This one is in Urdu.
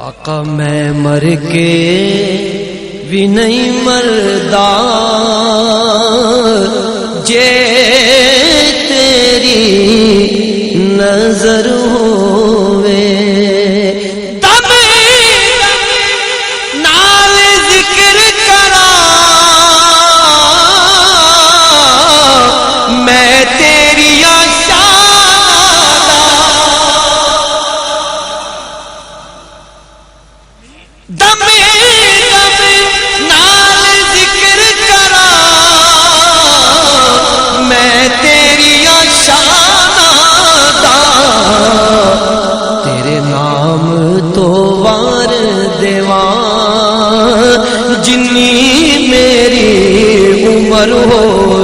آقا میں مر کے بھی نہیں مردا جے تیری نظر ہووے تب نال ذکر کرا میں تیری دم نال ذکر کرا میں تیری شان دا تیرے نام تو وار دیواں جنی میری عمر ہو